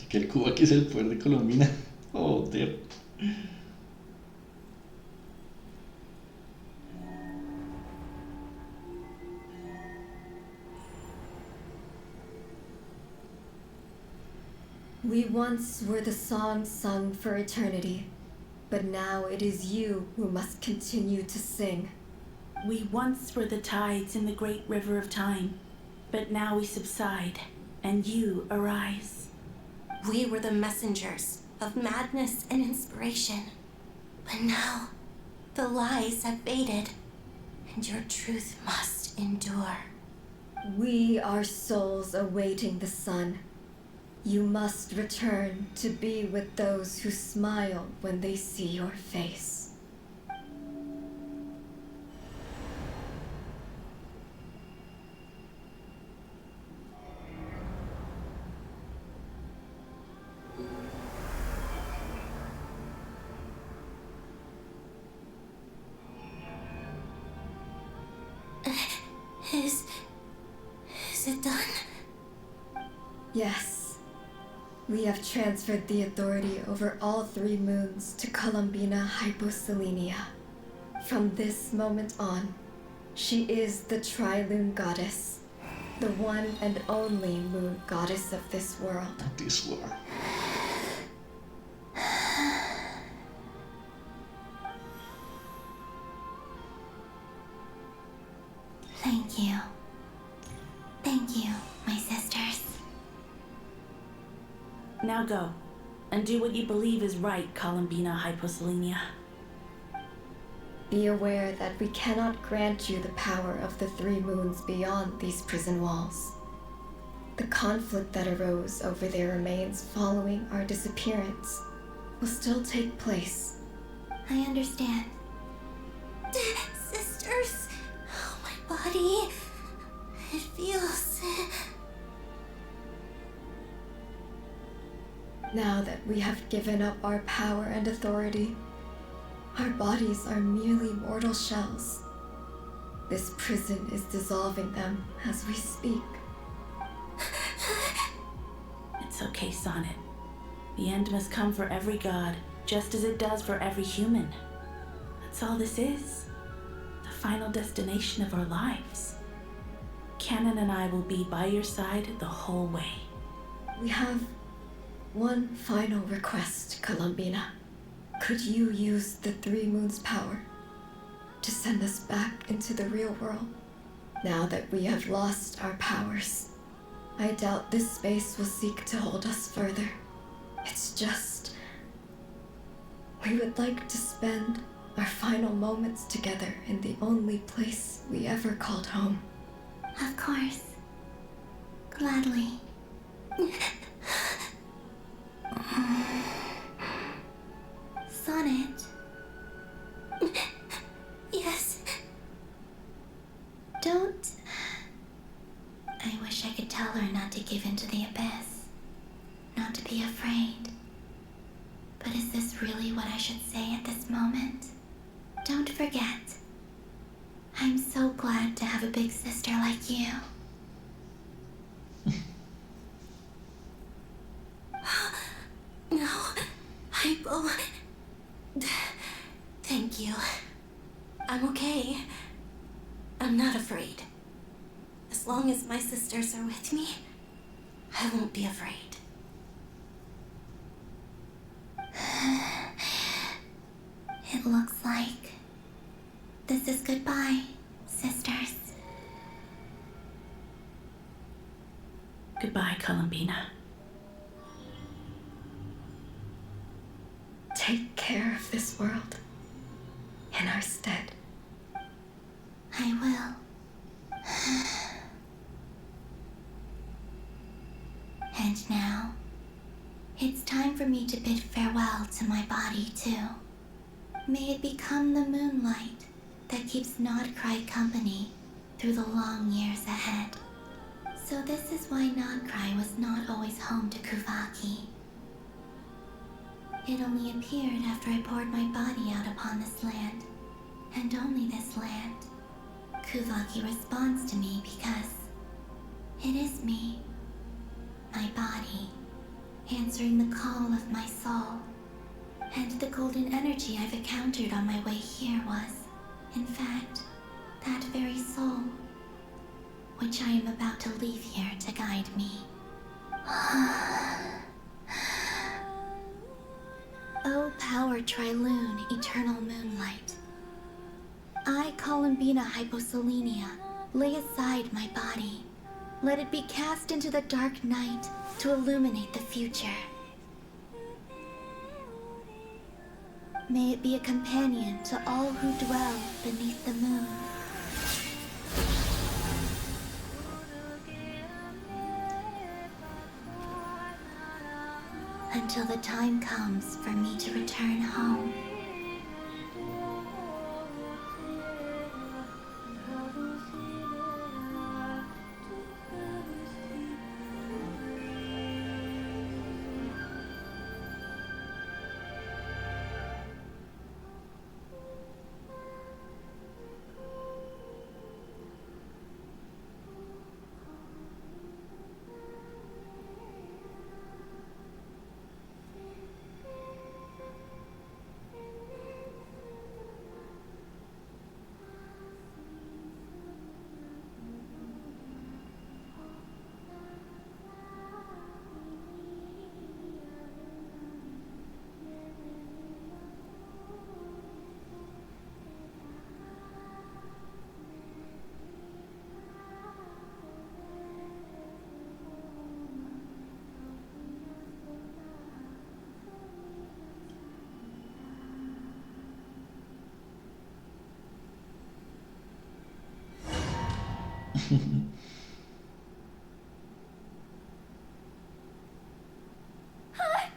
Que el Cuba que es el poder de Colombina. Joder. We once were the song sung for eternity, but now it is you who must continue to sing. We once were the tides in the great river of time, but now we subside, and you arise. We were the messengers of madness and inspiration, but now the lies have faded, and your truth must endure. We are souls awaiting the sun. You must return to be with those who smile when they see your face. Is it done? Yes. We have transferred the authority over all 3 moons to Colombina Hyposelenia. From this moment on, she is the tri-lunar goddess, the one and only moon goddess of this world. This war. Thank you. Thank you, my sisters. Now go, and do what you believe is right, Colombina Hyposelenia. Be aware that we cannot grant you the power of the 3 moons beyond these prison walls. The conflict that arose over their remains following our disappearance will still take place. I understand. Sisters, oh, my body, it feels... Now that we have given up our power and authority, our bodies are merely mortal shells. This prison is dissolving them as we speak. It's okay, Sonnet. The end must come for every god, just as it does for every human. That's all this is. The final destination of our lives. Canon and I will be by your side the whole way. We have one final request, Colombina. Could you use the 3 moons' power to send us back into the real world? Now that we have lost our powers, I doubt this space will seek to hold us further. It's just... we would like to spend our final moments together in the only place we ever called home. Of course. Gladly. Sonnet. Yes. Don't... I wish I could tell her not to give in to the abyss. Not to be afraid. But is this really what I should say at this moment? Don't forget. I'm so glad to have a big sister like you. No, Hypo. Thank you. I'm okay. I'm not afraid. As long as my sisters are with me, I won't be afraid. It looks like this is goodbye, sisters. Goodbye, Colombina. Take care of this world in our stead. I will. And now, it's time for me to bid farewell to my body too. May it become the moonlight that keeps Nodcry company through the long years ahead. So this is why Nodcry was not always home to Kuvaki. It only appeared after I poured my body out upon this land, and only this land. Kuvaki responds to me because it is me, my body, answering the call of my soul. And the golden energy I've encountered on my way here was, in fact, that very soul, which I am about to leave here to guide me. O power tri-lune, eternal moonlight. I, Colombina Hyposelenia, lay aside my body. Let it be cast into the dark night to illuminate the future. May it be a companion to all who dwell beneath the moon. Until the time comes for me to return home.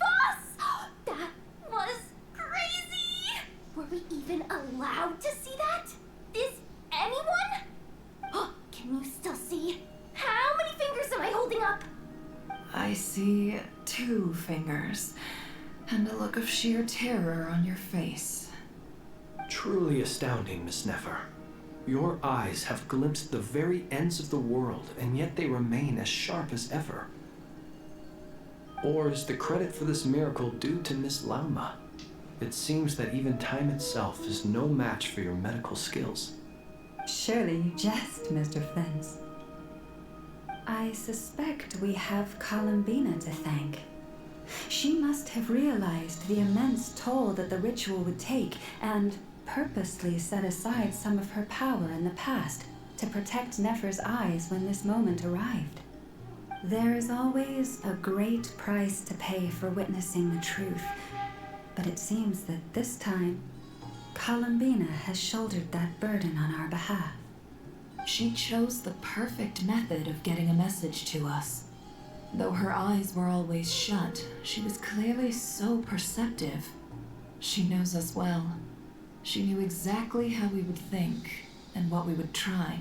Boss! That was crazy! Were we even allowed to see that? Is anyone? Can you still see? How many fingers am I holding up? I see 2 fingers, and a look of sheer terror on your face. Truly astounding, Miss Nefer. Your eyes have glimpsed the very ends of the world, and yet they remain as sharp as ever. Or is the credit for this miracle due to Miss Lauma? It seems that even time itself is no match for your medical skills. Surely you jest, Mr. Flint. I suspect we have Colombina to thank. She must have realized the immense toll that the ritual would take and purposely set aside some of her power in the past to protect Nefer's eyes when this moment arrived. There is always a great price to pay for witnessing the truth, but it seems that this time, Colombina has shouldered that burden on our behalf. She chose the perfect method of getting a message to us. Though her eyes were always shut, she was clearly so perceptive. She knows us well. She knew exactly how we would think and what we would try.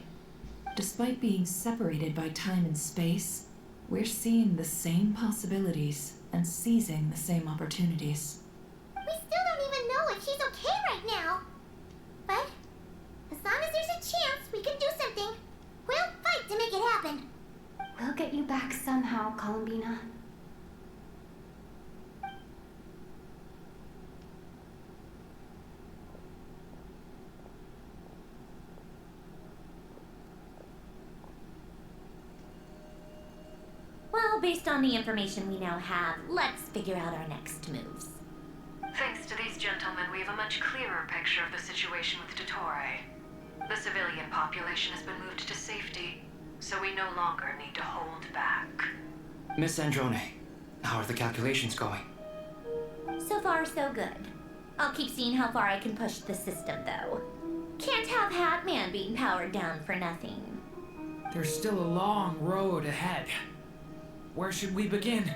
Despite being separated by time and space, we're seeing the same possibilities and seizing the same opportunities. We still don't even know if she's okay right now. But as long as there's a chance we can do something, we'll fight to make it happen. We'll get you back somehow, Colombina. Well, based on the information we now have, let's figure out our next moves. Thanks to these gentlemen, we have a much clearer picture of the situation with Dottore. The civilian population has been moved to safety, so we no longer need to hold back. Miss Androne, how are the calculations going? So far, so good. I'll keep seeing how far I can push the system, though. Can't have Hatman being powered down for nothing. There's still a long road ahead. Where should we begin?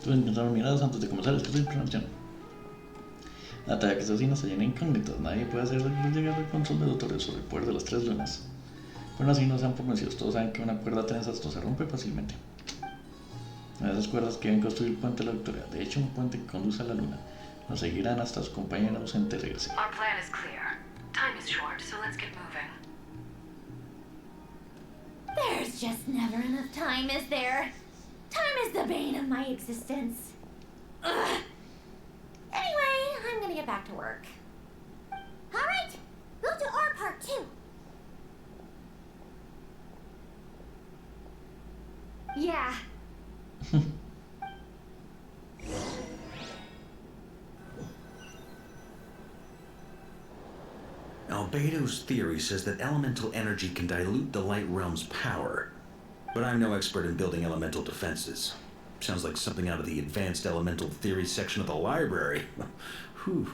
Deben encontrar miradas antes de comenzar el escrito de implementación. La tarea que se avecina se llena de incógnitas. Nadie puede hacer llegar el control de Dottore sobre el poder de las 3 lunas. Pero aún así no sean por vencidos. Todos saben que una cuerda tensa esto se rompe fácilmente. Una de esas cuerdas que deben construir el puente de la victoria. De hecho, un puente que conduce a la luna. Nos seguirán hasta su compañera ausente regrese. Our plan is clear. Time is short, so let's get moving. There's just never enough time, is there? Time is the bane of my existence. Ugh. Anyway, I'm gonna get back to work. Alright, we'll do our part too. Yeah. Albedo's theory says that elemental energy can dilute the light realm's power, but I'm no expert in building elemental defenses. Sounds like something out of the advanced elemental theory section of the library. Whew.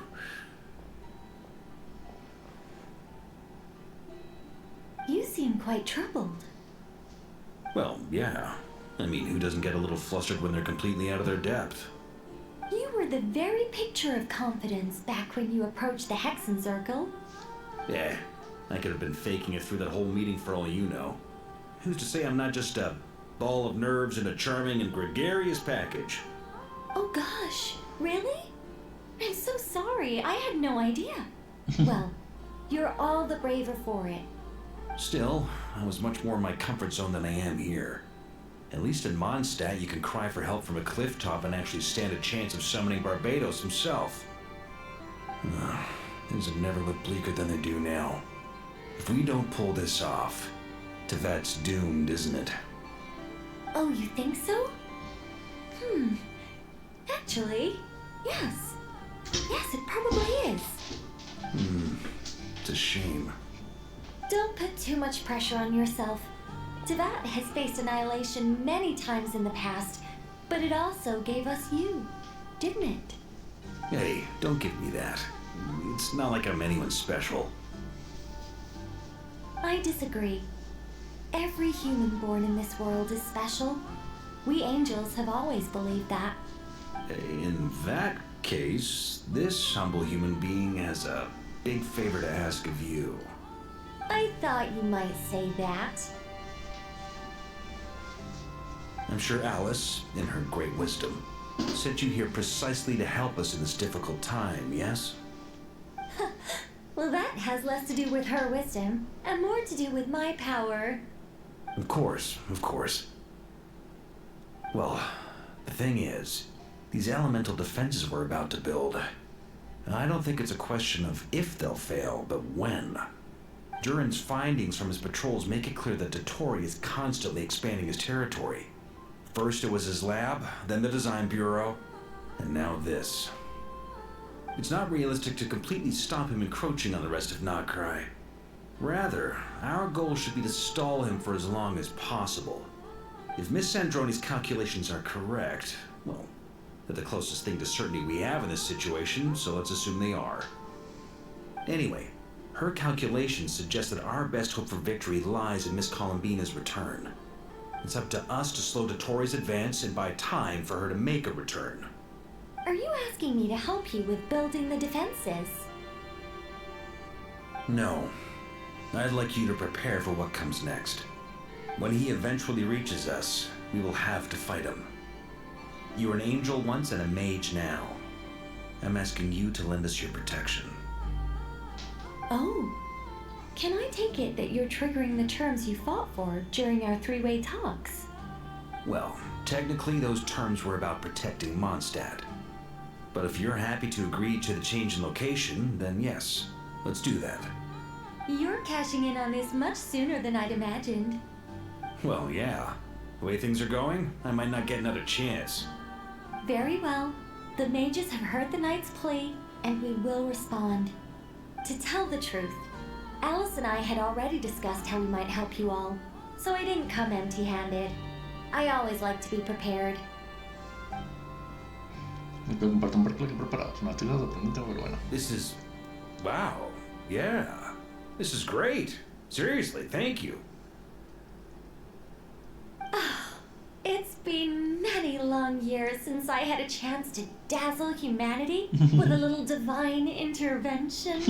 You seem quite troubled. Well, yeah. I mean, who doesn't get a little flustered when they're completely out of their depth? You were the very picture of confidence back when you approached the Hexen Circle. Yeah, I could have been faking it through that whole meeting for all you know. Who's to say I'm not just a ball of nerves in a charming and gregarious package? Oh gosh, really? I'm so sorry, I had no idea. Well, you're all the braver for it. Still, I was much more in my comfort zone than I am here. At least in Mondstadt, you can cry for help from a cliff top and actually stand a chance of summoning Barbados himself. Things have never looked bleaker than they do now. If we don't pull this off, Tevat's doomed, isn't it? Oh, you think so? Actually, yes. Yes, it probably is. It's a shame. Don't put too much pressure on yourself. Tevat has faced annihilation many times in the past, but it also gave us you, didn't it? Hey, don't give me that. It's not like I'm anyone special. I disagree. Every human born in this world is special. We angels have always believed that. In that case, this humble human being has a big favor to ask of you. I thought you might say that. I'm sure Alice, in her great wisdom, sent you here precisely to help us in this difficult time, yes? Well, that has less to do with her wisdom, and more to do with my power. Of course, of course. Well, the thing is, these elemental defenses we're about to build, I don't think it's a question of if they'll fail, but when. Durin's findings from his patrols make it clear that Dottori is constantly expanding his territory. First it was his lab, then the design bureau, and now this. It's not realistic to completely stop him encroaching on the rest of Nagrai. Rather, our goal should be to stall him for as long as possible. If Miss Sandroni's calculations are correct, well, they're the closest thing to certainty we have in this situation, so let's assume they are. Anyway, her calculations suggest that our best hope for victory lies in Miss Colombina's return. It's up to us to slow Dottori's advance and buy time for her to make a return. Are you asking me to help you with building the defenses? No. I'd like you to prepare for what comes next. When he eventually reaches us, we will have to fight him. You were an angel once and a mage now. I'm asking you to lend us your protection. Oh. Can I take it that you're triggering the terms you fought for during our three-way talks? Well, technically those terms were about protecting Mondstadt. But if you're happy to agree to the change in location, then yes, let's do that. You're cashing in on this much sooner than I'd imagined. Well, yeah. The way things are going, I might not get another chance. Very well. The mages have heard the knight's plea, and we will respond. To tell the truth, Alice and I had already discussed how we might help you all, so I didn't come empty-handed. I always like to be prepared. This is... wow. Yeah. This is great. Seriously, thank you. It's been many long years since I had a chance to dazzle humanity with a little divine intervention.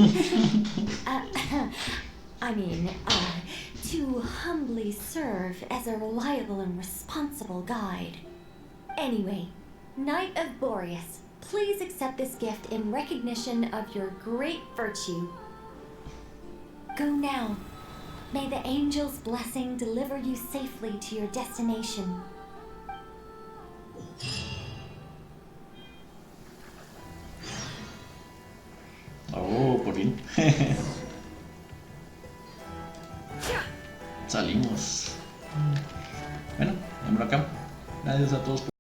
To humbly serve as a reliable and responsible guide. Anyway, Knight of Boreas, Please accept this gift in recognition of your great virtue. Go now. May the angel's blessing deliver you safely to your destination. Oh, por fin. Salimos. Bueno, vámonos acá. Gracias a todos por